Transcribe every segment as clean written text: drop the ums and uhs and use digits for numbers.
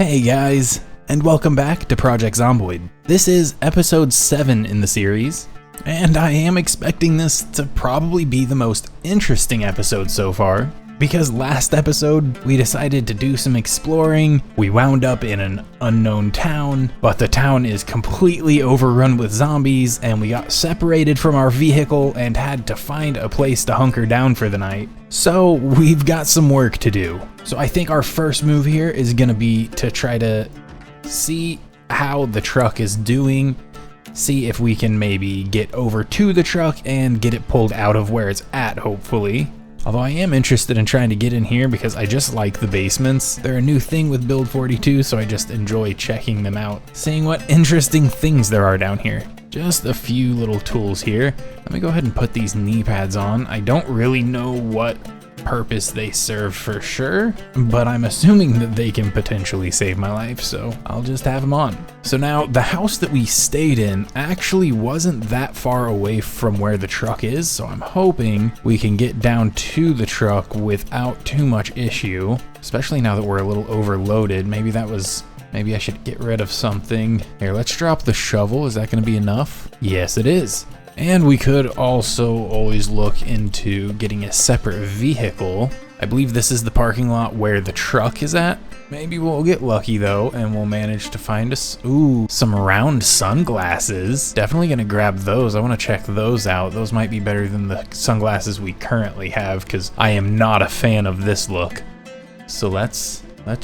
Hey guys, and welcome back to Project Zomboid. This is episode 7 in the series, and I am expecting this to probably be the most interesting episode so far, because last episode we decided to do some exploring. We wound up in an unknown town, but the town is completely overrun with zombies, and we got separated from our vehicle and had to find a place to hunker down for the night. So we've got some work to do. So I think our first move here is gonna be to try to see how the truck is doing, see if we can maybe get over to the truck and get it pulled out of where it's at, hopefully. Although I am interested in trying to get in here because I just like the basements. They're a new thing with Build 42, so I just enjoy checking them out, seeing what interesting things there are down here. Just a few little tools here. Let me go ahead and put these knee pads on. I don't really know what purpose they serve for sure, but I'm assuming that they can potentially save my life, so I'll just have them on. So now, the house that we stayed in actually wasn't that far away from where the truck is, so I'm hoping we can get down to the truck without too much issue, especially now that we're a little overloaded. Maybe I should get rid of something. Here, let's drop the shovel. Is that going to be enough? Yes, it is. And we could also always look into getting a separate vehicle. I believe this is the parking lot where the truck is at. Maybe we'll get lucky though, and we'll manage to find us, some round sunglasses. Definitely gonna grab those. I wanna check those out. Those might be better than the sunglasses we currently have, because I am not a fan of this look. So let's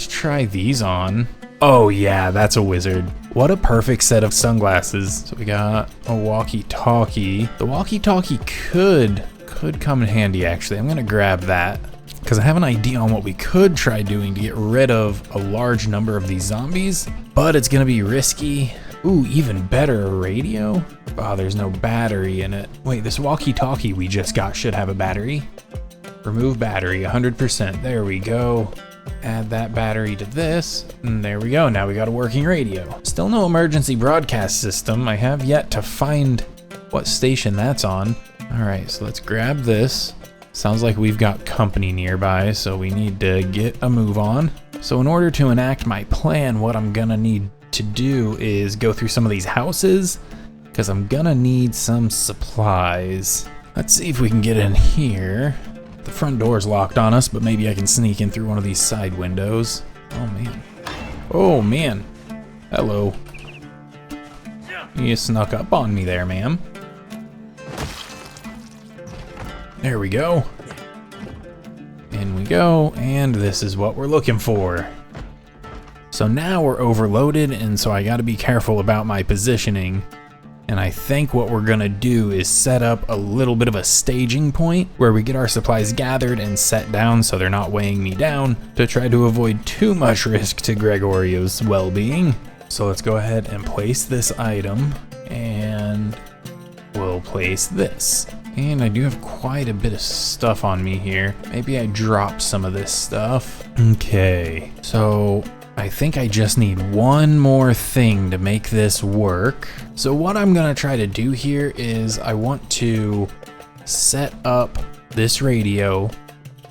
try these on. Oh yeah, that's a wizard. What a perfect set of sunglasses. So we got a walkie-talkie. The walkie-talkie could come in handy actually. I'm gonna grab that because I have an idea on what we could try doing to get rid of a large number of these zombies, but it's gonna be risky. Ooh, even better, a radio? Oh, there's no battery in it. Wait, this walkie-talkie we just got should have a battery. Remove battery, 100%, there we go. Add that battery to this, and there we go. Now we got a working radio. Still no emergency broadcast system. I have yet to find what station that's on. All right, so let's grab this. Sounds like we've got company nearby, so we need to get a move on. So in order to enact my plan, what I'm gonna need to do is go through some of these houses, because I'm gonna need some supplies. Let's see if we can get in here. The front door's locked on us, but maybe I can sneak in through one of these side windows. Oh man. Oh man. Hello. You snuck up on me there, ma'am. There we go. In we go, and this is what we're looking for. So now we're overloaded, and so I gotta be careful about my positioning. And I think what we're gonna do is set up a little bit of a staging point where we get our supplies gathered and set down so they're not weighing me down, to try to avoid too much risk to Gregorio's well-being. So let's go ahead and place this item, and we'll place this. And I do have quite a bit of stuff on me here. Maybe I drop some of this stuff. Okay, so I think I just need one more thing to make this work. So what I'm gonna try to do here is I want to set up this radio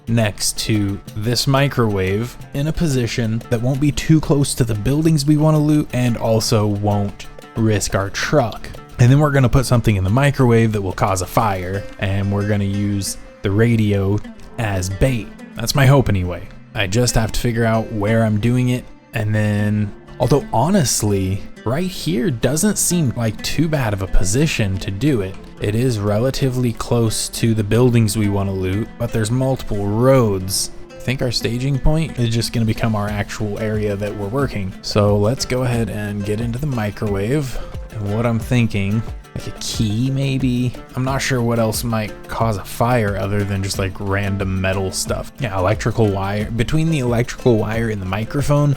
next to this microwave in a position that won't be too close to the buildings we want to loot and also won't risk our truck. And then we're gonna put something in the microwave that will cause a fire, and we're gonna use the radio as bait. That's my hope anyway. I just have to figure out where I'm doing it. And then, although honestly, right here doesn't seem like too bad of a position to do it. It is relatively close to the buildings we want to loot, but there's multiple roads. I think our staging point is just going to become our actual area that we're working. So let's go ahead and get into the microwave. And what I'm thinking, like a key maybe? I'm not sure what else might cause a fire other than just like random metal stuff. Yeah, electrical wire. Between the electrical wire and the microphone,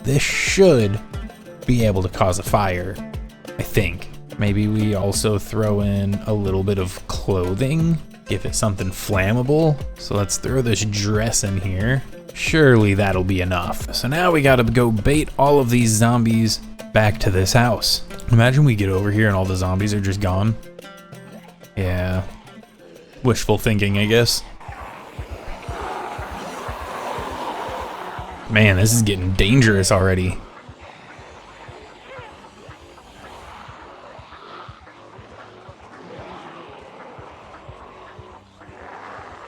this should be able to cause a fire, I think. Maybe we also throw in a little bit of clothing, give it something flammable. So let's throw this dress in here. Surely that'll be enough. So now we gotta go bait all of these zombies back to this house. Imagine we get over here and all the zombies are just gone. Yeah. Wishful thinking, I guess. Man, this is getting dangerous already.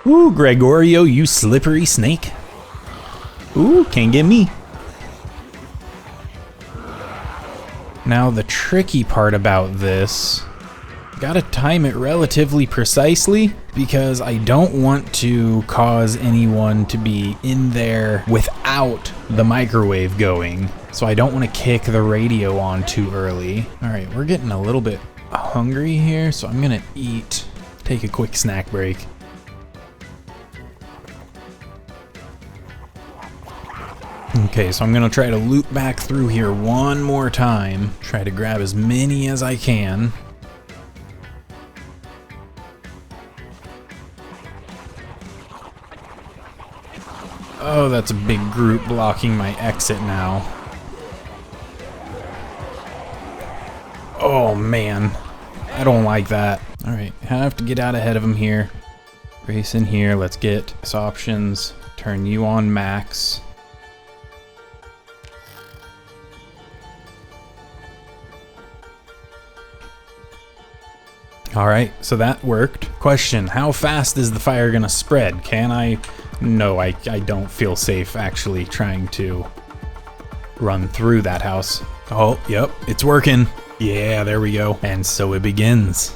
Ooh, Gregorio, you slippery snake. Ooh, can't get me. Now the tricky part about this, gotta time it relatively precisely because I don't want to cause anyone to be in there without the microwave going. So I don't want to kick the radio on too early. All right, we're getting a little bit hungry here, so I'm gonna eat, take a quick snack break. Okay, so I'm gonna try to loop back through here one more time. Try to grab as many as I can. Oh, that's a big group blocking my exit now. Oh man, I don't like that. All right, I have to get out ahead of him here. Race in here, let's get this options. Turn you on max. All right, so that worked. Question, how fast is the fire gonna spread? Can I? No, I don't feel safe actually trying to run through that house. Oh, yep, it's working. Yeah, there we go. And so it begins.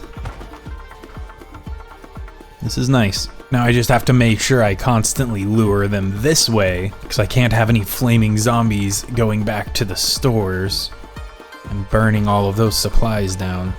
This is nice. Now I just have to make sure I constantly lure them this way because I can't have any flaming zombies going back to the stores and burning all of those supplies down.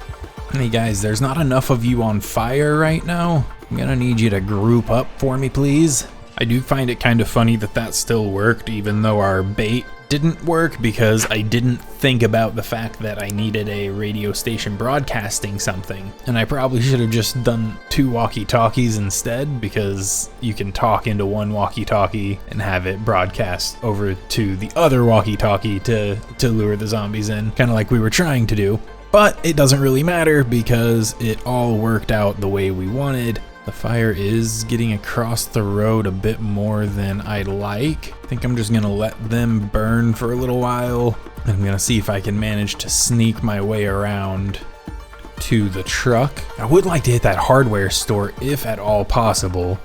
Hey guys, there's not enough of you on fire right now. I'm gonna need you to group up for me, please. I do find it kind of funny that that still worked even though our bait didn't work because I didn't think about the fact that I needed a radio station broadcasting something. And I probably should have just done 2 walkie-talkies instead because you can talk into one walkie-talkie and have it broadcast over to the other walkie-talkie to lure the zombies in, kind of like we were trying to do. But it doesn't really matter because it all worked out the way we wanted. The fire is getting across the road a bit more than I'd like. I think I'm just gonna let them burn for a little while. I'm gonna see if I can manage to sneak my way around to the truck. I would like to hit that hardware store if at all possible,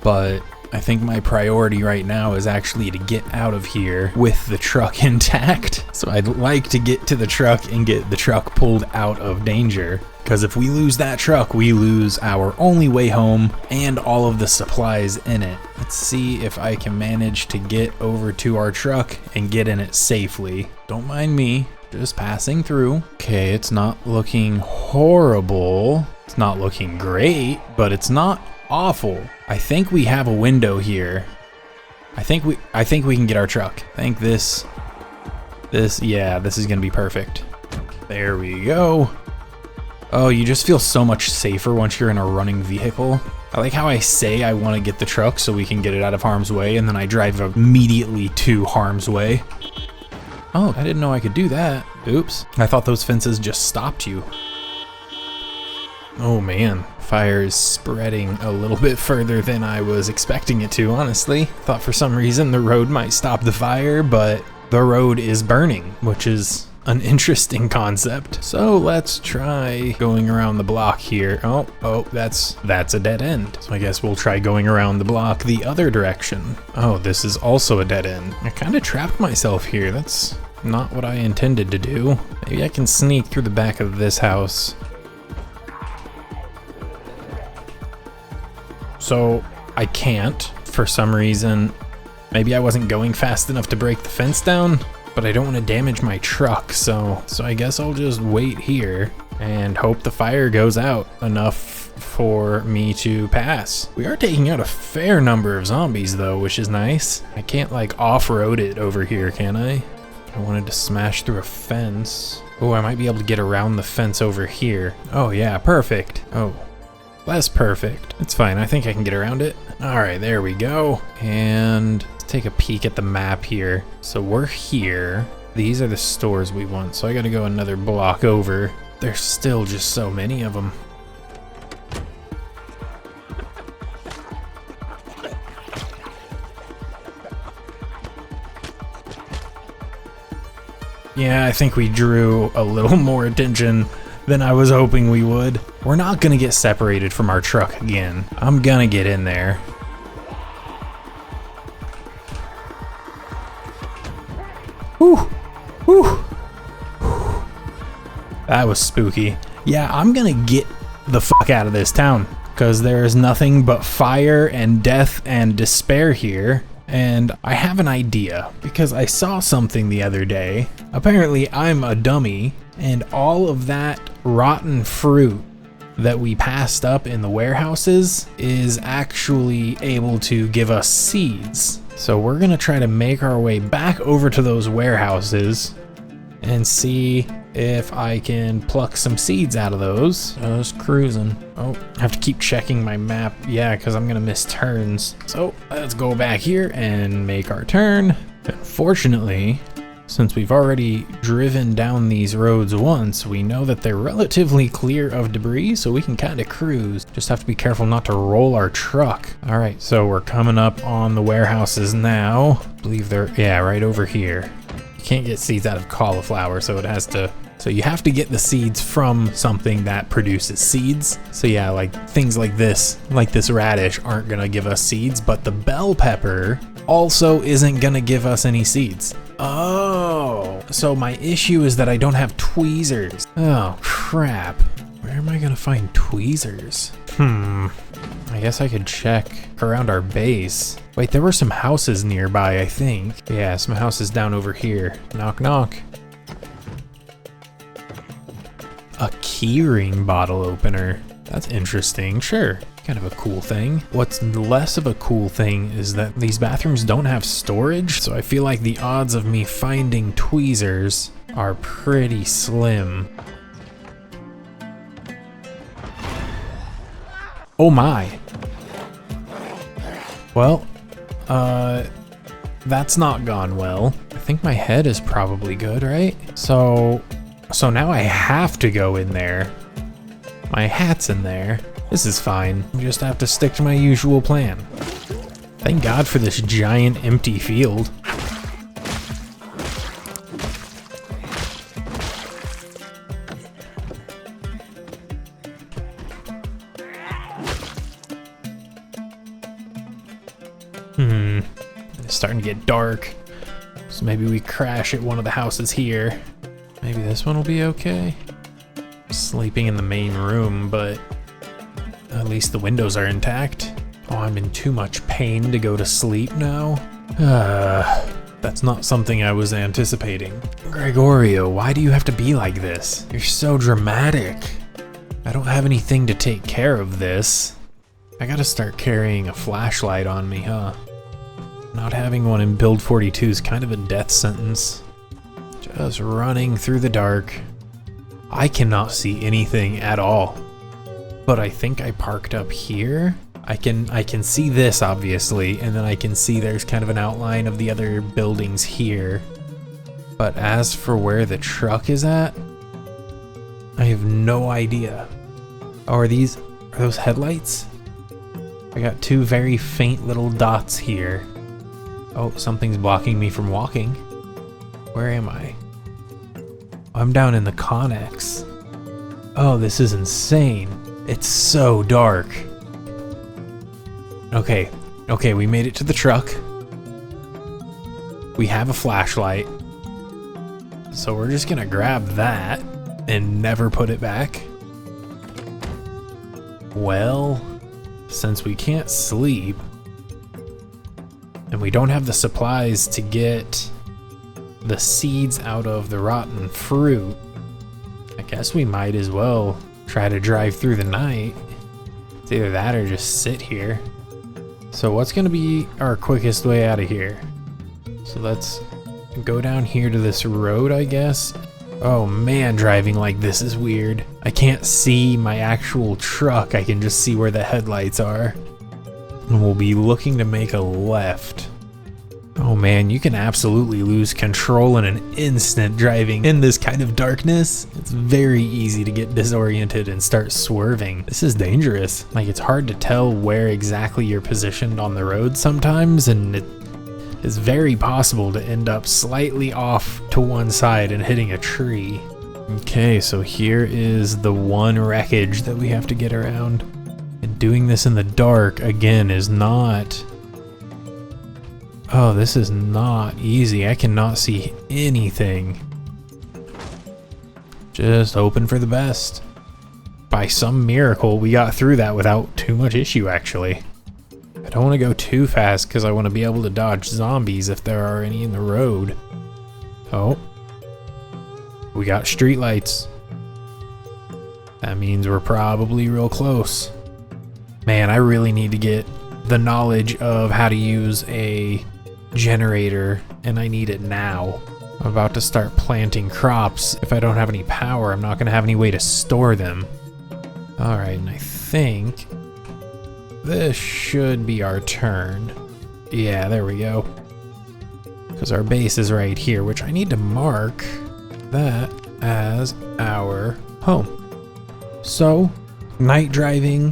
but I think my priority right now is actually to get out of here with the truck intact. So I'd like to get to the truck and get the truck pulled out of danger. Because if we lose that truck, we lose our only way home and all of the supplies in it. Let's see if I can manage to get over to our truck and get in it safely. Don't mind me, just passing through. Okay, it's not looking horrible. It's not looking great, but it's not awful. I think we have a window here. I think we can get our truck. I think this is gonna be perfect. There we go. Oh, you just feel so much safer once you're in a running vehicle. I like how I say I want to get the truck so we can get it out of harm's way, and then I drive immediately to harm's way. Oh, I didn't know I could do that. Oops. I thought those fences just stopped you. Oh man, fire is spreading a little bit further than I was expecting it to, honestly. Thought for some reason the road might stop the fire, but the road is burning, which is an interesting concept. So let's try going around the block here. Oh, that's a dead end. So I guess we'll try going around the block the other direction. Oh, this is also a dead end. I kind of trapped myself here. That's not what I intended to do. Maybe I can sneak through the back of this house. So I can't for some reason. Maybe I wasn't going fast enough to break the fence down, but I don't want to damage my truck, so I guess I'll just wait here and hope the fire goes out enough for me to pass. We are taking out a fair number of zombies though, which is nice. I can't like off-road it over here, can I? I wanted to smash through a fence. Oh, I might be able to get around the fence over here. Oh yeah, perfect. Oh, less perfect. It's fine, I think I can get around it. All right, there we go. And let's take a peek at the map here. So we're here. These are the stores we want, so I gotta go another block over. There's still just so many of them. Yeah, I think we drew a little more attention than I was hoping we would. We're not gonna get separated from our truck again. I'm gonna get in there. Whew, whew. That was spooky. Yeah, I'm gonna get the fuck out of this town, because there is nothing but fire and death and despair here. And I have an idea, because I saw something the other day. Apparently I'm a dummy, and all of that rotten fruit that we passed up in the warehouses is actually able to give us seeds. So we're gonna try to make our way back over to those warehouses and see if I can pluck some seeds out of those. Just cruising. Oh, I have to keep checking my map. Yeah, because I'm gonna miss turns. So let's go back here and make our turn. Unfortunately, since we've already driven down these roads once, we know that they're relatively clear of debris, so we can kind of cruise. Just have to be careful not to roll our truck. All right, so we're coming up on the warehouses now. I believe they're, yeah, right over here. You can't get seeds out of cauliflower, so it has to, so you have to get the seeds from something that produces seeds. So yeah, like things like this radish aren't gonna give us seeds, but the bell pepper also isn't gonna give us any seeds. Oh, so my issue is that I don't have tweezers. Oh crap. Where am I gonna find tweezers? I guess I could check around our base. Wait, there were some houses nearby, I think. Yeah, some houses down over here. Knock, knock. A keyring bottle opener. That's interesting, sure. Kind of a cool thing. What's less of a cool thing is that these bathrooms don't have storage, so I feel like the odds of me finding tweezers are pretty slim. Oh my. Well, that's not gone well. I think my head is probably good, right? So now I have to go in there. My hat's in there. This is fine. I just have to stick to my usual plan. Thank God for this giant empty field. It's starting to get dark. So maybe we crash at one of the houses here. Maybe this one will be okay. Sleeping in the main room, but at least the windows are intact. Oh, I'm in too much pain to go to sleep now. That's not something I was anticipating. Gregorio, why do you have to be like this? You're so dramatic. I don't have anything to take care of this. I gotta start carrying a flashlight on me, huh? Not having one in build 42 is kind of a death sentence. Just running through the dark. I cannot see anything at all. But I think I parked up here. I can see this obviously, and then I can see there's kind of an outline of the other buildings here. But as for where the truck is at, I have no idea. Oh, are those headlights? I got two very faint little dots here. Oh, something's blocking me from walking. Where am I? I'm down in the Connex. Oh, this is insane. It's so dark. Okay, we made it to the truck. We have a flashlight. So we're just gonna grab that and never put it back. Well, since we can't sleep, and we don't have the supplies to get the seeds out of the rotten fruit, I guess we might as well try to drive through the night. It's either that or just sit here. So what's gonna be our quickest way out of here? So let's go down here to this road, I guess. Oh man, driving like this is weird. I can't see my actual truck, I can just see where the headlights are. And we'll be looking to make a left. Oh man, you can absolutely lose control in an instant driving in this kind of darkness. It's very easy to get disoriented and start swerving. This is dangerous. Like, it's hard to tell where exactly you're positioned on the road sometimes, and it's very possible to end up slightly off to one side and hitting a tree. Okay, so here is the one wreckage that we have to get around. And doing this in the dark, again, is not... Oh, this is not easy. I cannot see anything. Just hoping for the best. By some miracle, we got through that without too much issue, actually. I don't want to go too fast because I want to be able to dodge zombies if there are any in the road. Oh. We got streetlights. That means we're probably real close. Man, I really need to get the knowledge of how to use a generator, and I need it now. I'm about to start planting crops. If I don't have any power, I'm not going to have any way to store them. Alright, and I think this should be our turn. Yeah, there we go. Because our base is right here, which I need to mark that as our home. So, night driving,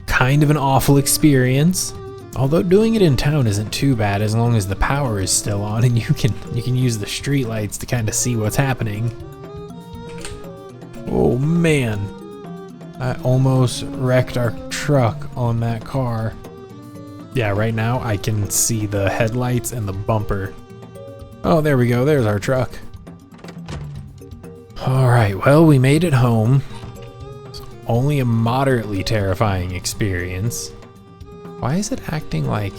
kind of an awful experience. Although doing it in town isn't too bad as long as the power is still on and you can use the street lights to kind of see what's happening. Oh man, I almost wrecked our truck on that car. Yeah, right now I can see the headlights and the bumper. Oh, there we go, there's our truck. Alright, well, we made it home. It's only a moderately terrifying experience. Why is it acting like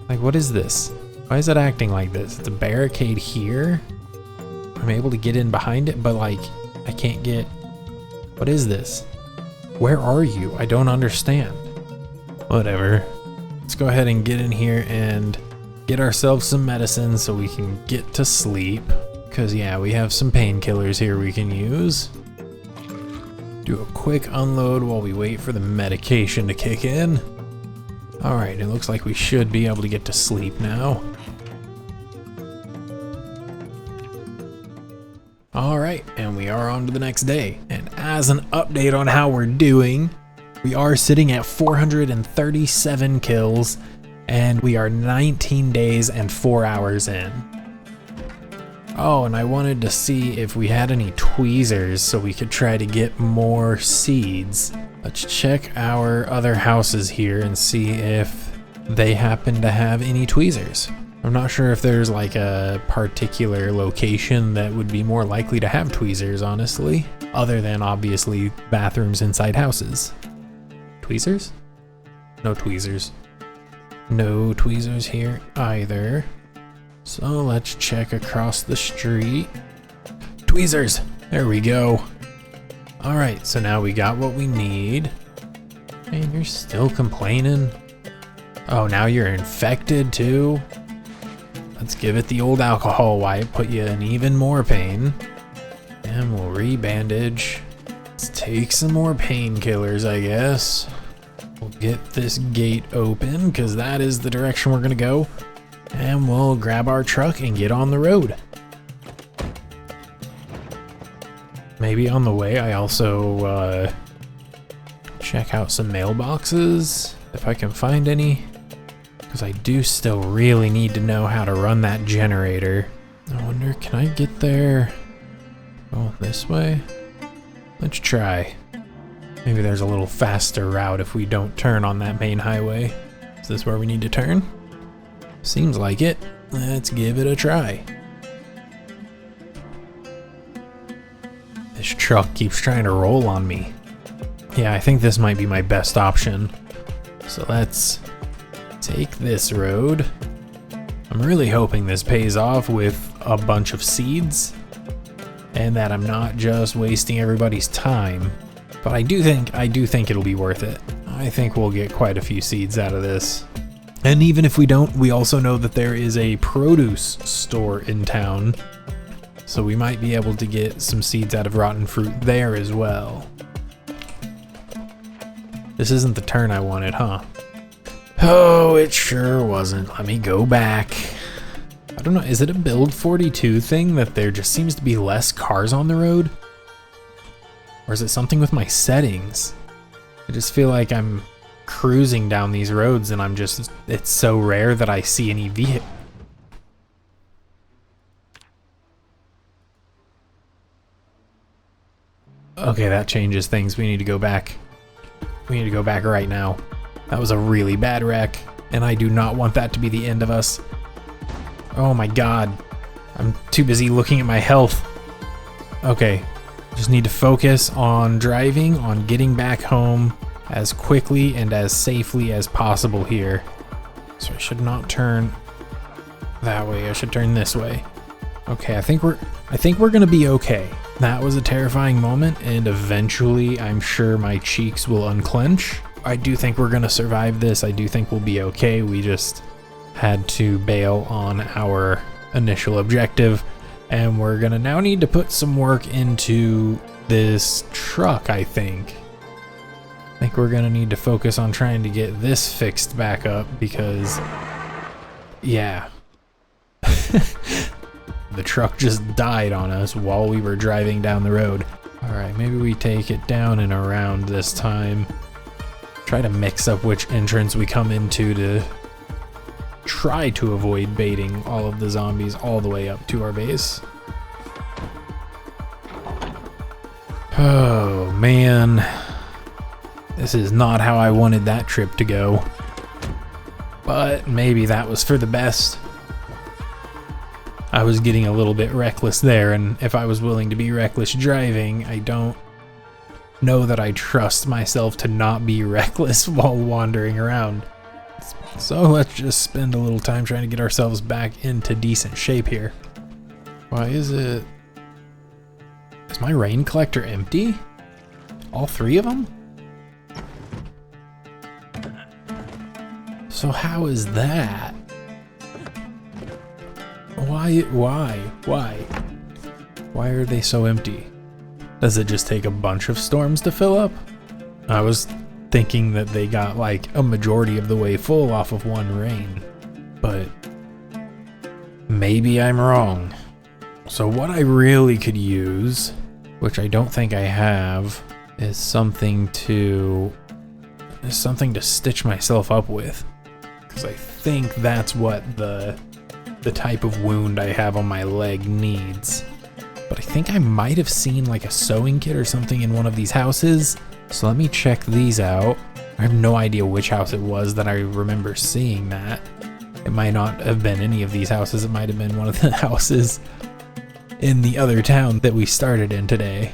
what is this? Why is it acting like this? It's a barricade here. I'm able to get in behind it, but like, I can't get, what is this? Where are you? I don't understand. Whatever. Let's go ahead and get in here and get ourselves some medicine so we can get to sleep. Cause yeah, we have some painkillers here we can use. Do a quick unload while we wait for the medication to kick in. Alright, it looks like we should be able to get to sleep now. Alright, and we are on to the next day. And as an update on how we're doing, we are sitting at 437 kills, and we are 19 days and 4 hours in. Oh, and I wanted to see if we had any tweezers so we could try to get more seeds. Let's check our other houses here and see if they happen to have any tweezers. I'm not sure if there's like a particular location that would be more likely to have tweezers, honestly, other than obviously bathrooms inside houses. Tweezers? No tweezers. No tweezers here either. So let's check across the street. Tweezers! There we go. Alright, so now we got what we need. And you're still complaining? Oh, now you're infected too? Let's give it the old alcohol wipe, put you in even more pain. And we'll re-bandage. Let's take some more painkillers, I guess. We'll get this gate open, because that is the direction we're gonna go. And we'll grab our truck and get on the road. Maybe on the way I also check out some mailboxes, if I can find any. Because I do still really need to know how to run that generator. I wonder, can I get there? Oh, this way? Let's try. Maybe there's a little faster route if we don't turn on that main highway. Is this where we need to turn? Seems like it. Let's give it a try. This truck keeps trying to roll on me. Yeah, I think this might be my best option. So let's take this road. I'm really hoping this pays off with a bunch of seeds and that I'm not just wasting everybody's time. But I do think it'll be worth it. I think we'll get quite a few seeds out of this. And even if we don't, we also know that there is a produce store in town. So we might be able to get some seeds out of rotten fruit there as well. This isn't the turn I wanted, huh? Oh, it sure wasn't. Let me go back. I don't know, is it a build 42 thing that there just seems to be less cars on the road? Or is it something with my settings? I just feel like I'm cruising down these roads and it's so rare that I see any vehicle. Okay, that changes things. We need to go back. We need to go back right now. That was a really bad wreck, and I do not want that to be the end of us. Oh my god. I'm too busy looking at my health. Okay, just need to focus on driving, on getting back home as quickly and as safely as possible here. So I should not turn that way. I should turn this way. Okay, I think we're gonna be okay. That was a terrifying moment, and eventually I'm sure my cheeks will unclench. I do think we're gonna survive this. I do think we'll be okay. We just had to bail on our initial objective, and we're gonna now need to put some work into this truck, I think. I think we're gonna need to focus on trying to get this fixed back up because, yeah. The truck just died on us while we were driving down the road. Alright, maybe we take it down and around this time. Try to mix up which entrance we come into to try to avoid baiting all of the zombies all the way up to our base. Oh man. This is not how I wanted that trip to go. But maybe that was for the best. I was getting a little bit reckless there, and if I was willing to be reckless driving, I don't know that I trust myself to not be reckless while wandering around. So let's just spend a little time trying to get ourselves back into decent shape here. Why is it... Is my rain collector empty? All three of them? So how is that? Why are they so empty? Does it just take a bunch of storms to fill up? I was thinking that they got like a majority of the way full off of one rain, but maybe I'm wrong. So what I really could use, which I don't think I have, is something to stitch myself up with, because I think that's what the type of wound I have on my leg needs. But I think I might have seen like a sewing kit or something in one of these houses. So let me check these out. I have no idea which house it was that I remember seeing that. It might not have been any of these houses. It might have been one of the houses in the other town that we started in today.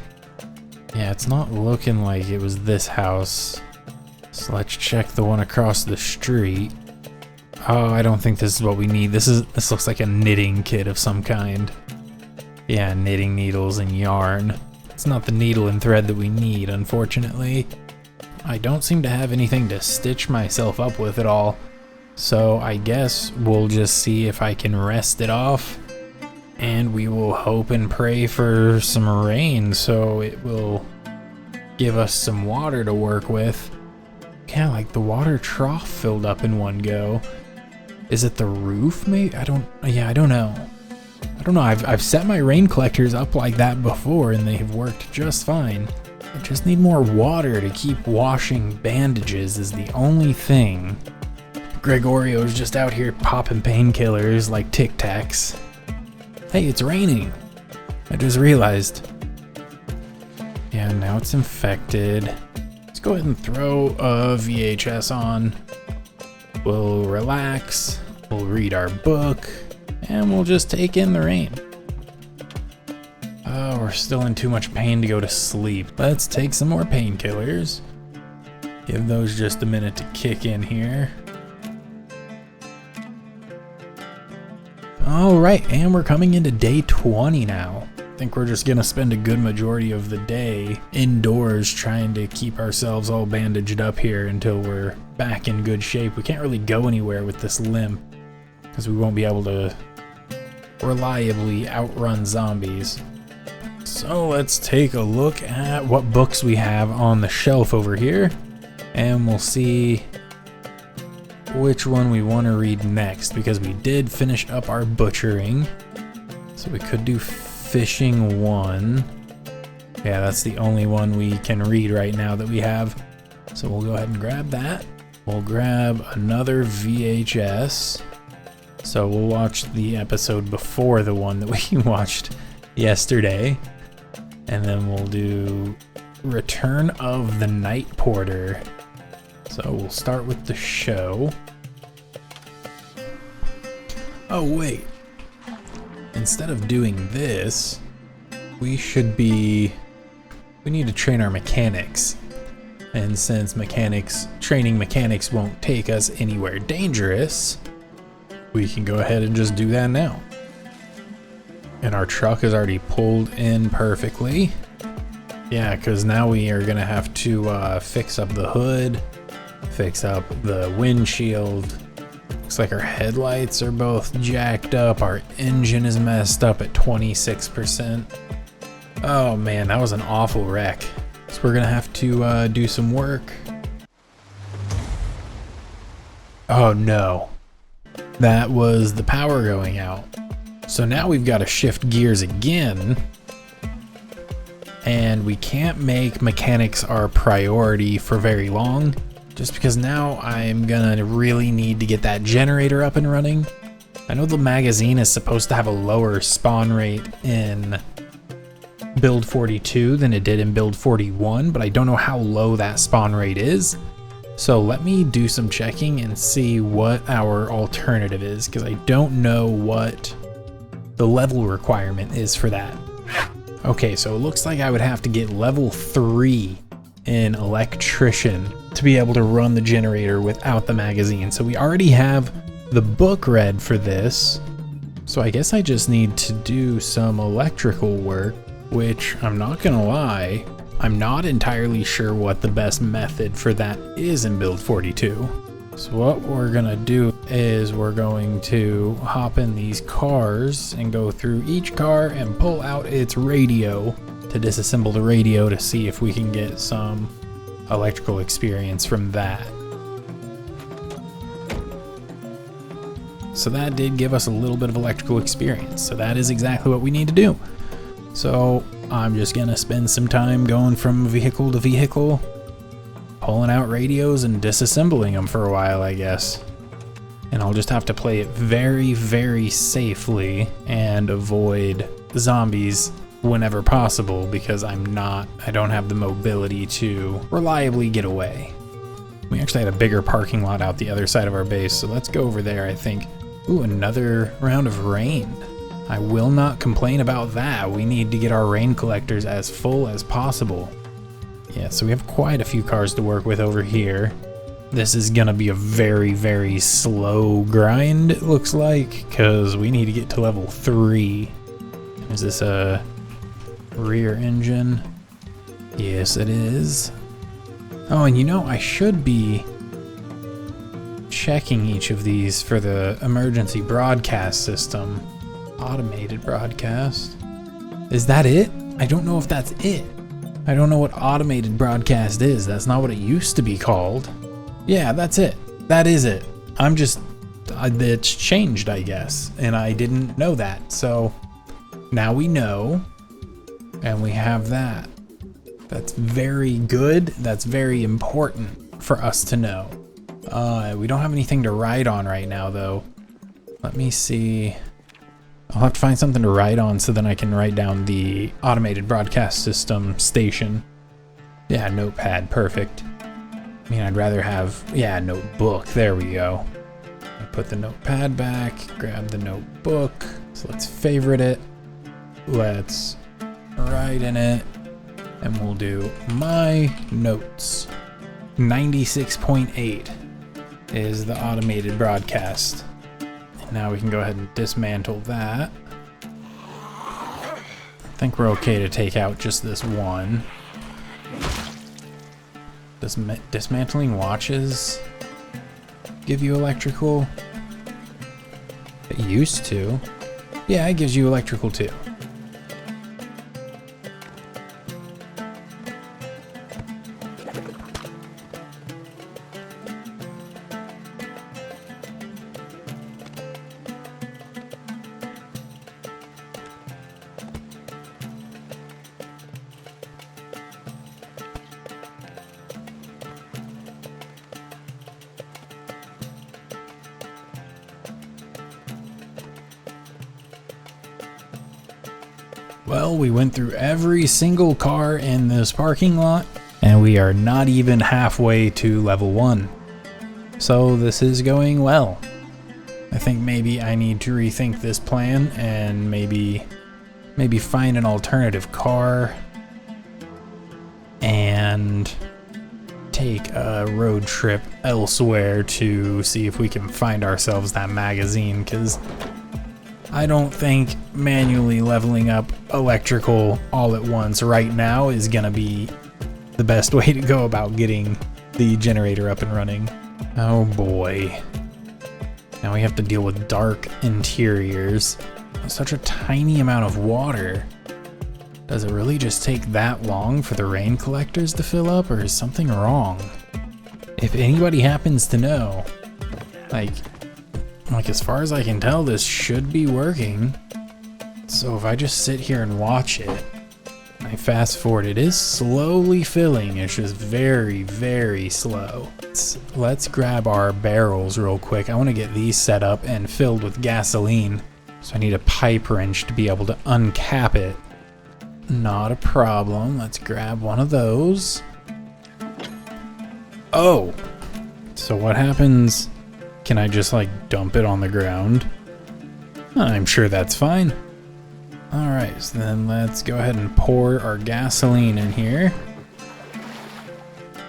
Yeah, it's not looking like it was this house. So let's check the one across the street. Oh, I don't think this is what we need. This looks like a knitting kit of some kind. Yeah, knitting needles and yarn. It's not the needle and thread that we need, unfortunately. I don't seem to have anything to stitch myself up with at all. So I guess we'll just see if I can rest it off. And we will hope and pray for some rain so it will give us some water to work with. Yeah, like the water trough filled up in one go. Is it the roof, maybe? I don't know. I don't know, I've set my rain collectors up like that before and they've worked just fine. I just need more water to keep washing bandages is the only thing. Gregorio's just out here popping painkillers like Tic Tacs. Hey, it's raining. I just realized. Yeah, now it's infected. Let's go ahead and throw a VHS on. We'll relax, we'll read our book, and we'll just take in the rain. Oh, we're still in too much pain to go to sleep. Let's take some more painkillers. Give those just a minute to kick in here. Alright, and we're coming into day 20 now. I think we're just gonna spend a good majority of the day indoors trying to keep ourselves all bandaged up here until we're back in good shape. We can't really go anywhere with this limp because we won't be able to reliably outrun zombies. So let's take a look at what books we have on the shelf over here, and we'll see which one we want to read next, because we did finish up our butchering. So we could do fishing 1. Yeah, that's the only one we can read right now that we have. So we'll go ahead and grab that. We'll grab another VHS. So we'll watch the episode before the one that we watched yesterday. And then we'll do Return of the Night Porter. So we'll start with the show. Oh wait, instead of doing this, we need to train our mechanics. And since training mechanics won't take us anywhere dangerous, we can go ahead and just do that now. And our truck is already pulled in perfectly. Yeah, because now we are gonna have to fix up the hood, fix up the windshield. Looks like our headlights are both jacked up. Our engine is messed up at 26%. Oh man, that was an awful wreck. So we're gonna have to do some work. Oh no, that was the power going out. So now we've got to shift gears again. And we can't make mechanics our priority for very long. Just because now I'm gonna really need to get that generator up and running. I know the magazine is supposed to have a lower spawn rate in build 42 than it did in build 41, but I don't know how low that spawn rate is. So let me do some checking and see what our alternative is, because I don't know what the level requirement is for that. Okay, so it looks like I would have to get level 3 in electrician to be able to run the generator without the magazine. So we already have the book read for this. So I guess I just need to do some electrical work, which I'm not gonna lie, I'm not entirely sure what the best method for that is in build 42. So what we're gonna do is we're going to hop in these cars and go through each car and pull out its radio to disassemble the radio to see if we can get some electrical experience from that. So that did give us a little bit of electrical experience. So that is exactly what we need to do. So I'm just gonna spend some time going from vehicle to vehicle, pulling out radios and disassembling them for a while, I guess. And I'll just have to play it very, very safely and avoid zombies whenever possible, because I don't have the mobility to reliably get away. We actually had a bigger parking lot out the other side of our base, so let's go over there, I think. Ooh, another round of rain. I will not complain about that. We need to get our rain collectors as full as possible. Yeah, so we have quite a few cars to work with over here. This is gonna be a very, very slow grind, it looks like, because we need to get to level 3. Is this a rear engine? Yes, it is. Oh, and you know, I should be checking each of these for the emergency broadcast system. Automated broadcast. Is that it? I don't know if that's it. I don't know what automated broadcast is. That's not what it used to be called. Yeah, that's it. That is it. It's changed, I guess, and I didn't know that. So now we know, and we have that. That's very good. That's very important for us to know. We don't have anything to ride on right now, though. Let me see. I'll have to find something to write on so then I can write down the automated broadcast system station. Yeah, notepad, perfect. I mean, I'd rather have, yeah, notebook, there we go. I put the notepad back, grab the notebook, so let's favorite it. Let's write in it, and we'll do my notes. 96.8 is the automated broadcast. Now we can go ahead and dismantle that. I think we're okay to take out just this one. Does dismantling watches give you electrical? It used to. Yeah, it gives you electrical too. Well, we went through every single car in this parking lot, and we are not even halfway to level 1. So this is going well. I think maybe I need to rethink this plan and maybe find an alternative car and take a road trip elsewhere to see if we can find ourselves that magazine, because I don't think manually leveling up electrical all at once right now is gonna be the best way to go about getting the generator up and running. Oh boy. Now we have to deal with dark interiors. Such a tiny amount of water. Does it really just take that long for the rain collectors to fill up, or is something wrong? If anybody happens to know, like as far as I can tell, this should be working. So if I just sit here and watch it, I fast forward, it is slowly filling. It's just very, very slow. Let's grab our barrels real quick. I want to get these set up and filled with gasoline. So I need a pipe wrench to be able to uncap it. Not a problem. Let's grab one of those. Oh! So what happens? Can I just like dump it on the ground? I'm sure that's fine. Alright, so then let's go ahead and pour our gasoline in here.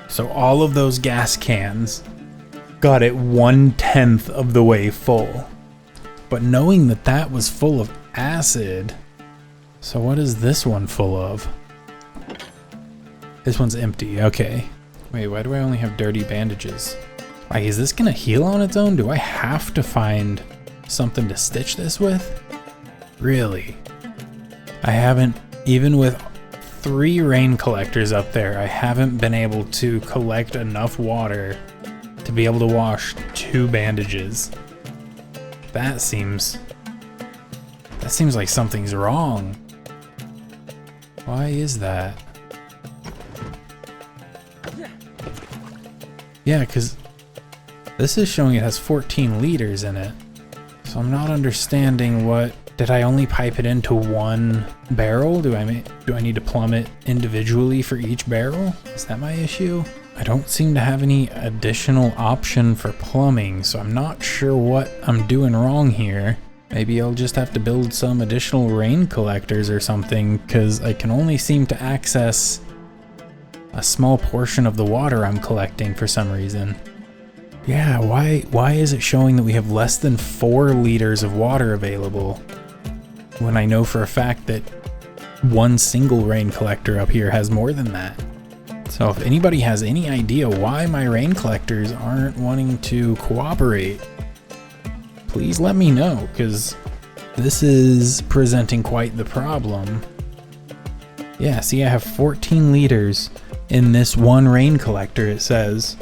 So all of those gas cans got it 1/10 of the way full. But knowing that that was full of acid, so what is this one full of? This one's empty, okay. Wait, why do I only have dirty bandages? Like, is this gonna heal on its own? Do I have to find something to stitch this with? Really? I haven't, even with 3 rain collectors up there, I haven't been able to collect enough water to be able to wash 2 bandages. That seems like something's wrong. Why is that? Yeah, because this is showing it has 14 liters in it. So I'm not understanding what... Did I only pipe it into one barrel? Do I need to plumb it individually for each barrel? Is that my issue? I don't seem to have any additional option for plumbing, so I'm not sure what I'm doing wrong here. Maybe I'll just have to build some additional rain collectors or something, because I can only seem to access a small portion of the water I'm collecting for some reason. Yeah, why is it showing that we have less than 4 liters of water available when I know for a fact that one single rain collector up here has more than that? So if anybody has any idea why my rain collectors aren't wanting to cooperate, please let me know, because this is presenting quite the problem. Yeah, see, I have 14 liters in this one rain collector, it says.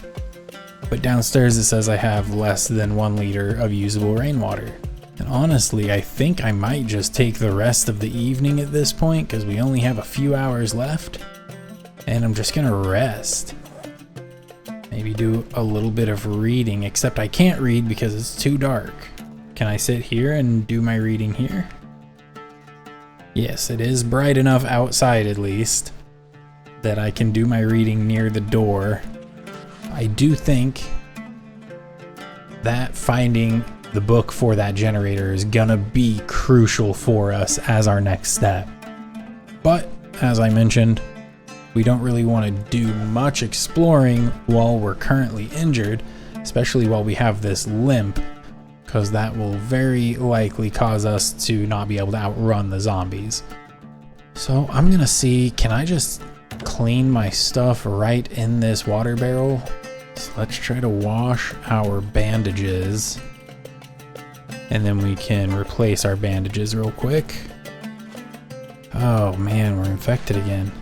But downstairs it says I have less than 1 liter of usable rainwater. And honestly, I think I might just take the rest of the evening at this point, because we only have a few hours left. And I'm just gonna rest. Maybe do a little bit of reading, except I can't read because it's too dark. Can I sit here and do my reading here? Yes, it is bright enough outside at least that I can do my reading near the door. I do think that finding the book for that generator is gonna be crucial for us as our next step. But as I mentioned, we don't really want to do much exploring while we're currently injured, especially while we have this limp, because that will very likely cause us to not be able to outrun the zombies. So I'm gonna see, can I just clean my stuff right in this water barrel? So let's try to wash our bandages, and then we can replace our bandages real quick. Oh man, we're infected again.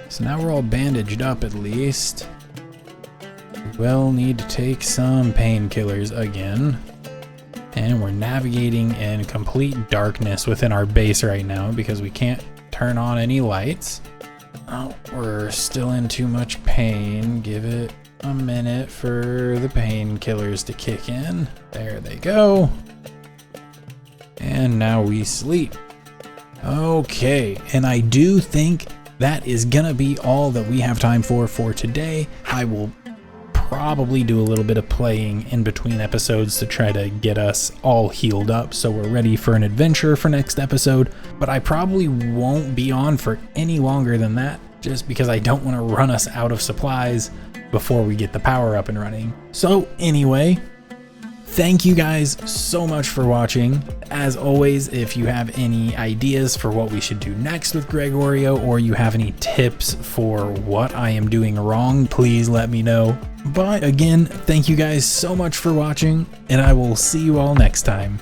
So now we're all bandaged up at least. We will need to take some painkillers again. And we're navigating in complete darkness within our base right now because we can't turn on any lights. Oh, we're still in too much pain. Give it a minute for the painkillers to kick in. There they go. And now we sleep. Okay, and I do think that is gonna be all that we have time for today. I will probably do a little bit of playing in between episodes to try to get us all healed up so we're ready for an adventure for next episode, but I probably won't be on for any longer than that just because I don't want to run us out of supplies before we get the power up and running. So anyway, thank you guys so much for watching. As always, if you have any ideas for what we should do next with Gregorio, or you have any tips for what I am doing wrong, please let me know. But again, thank you guys so much for watching, and I will see you all next time.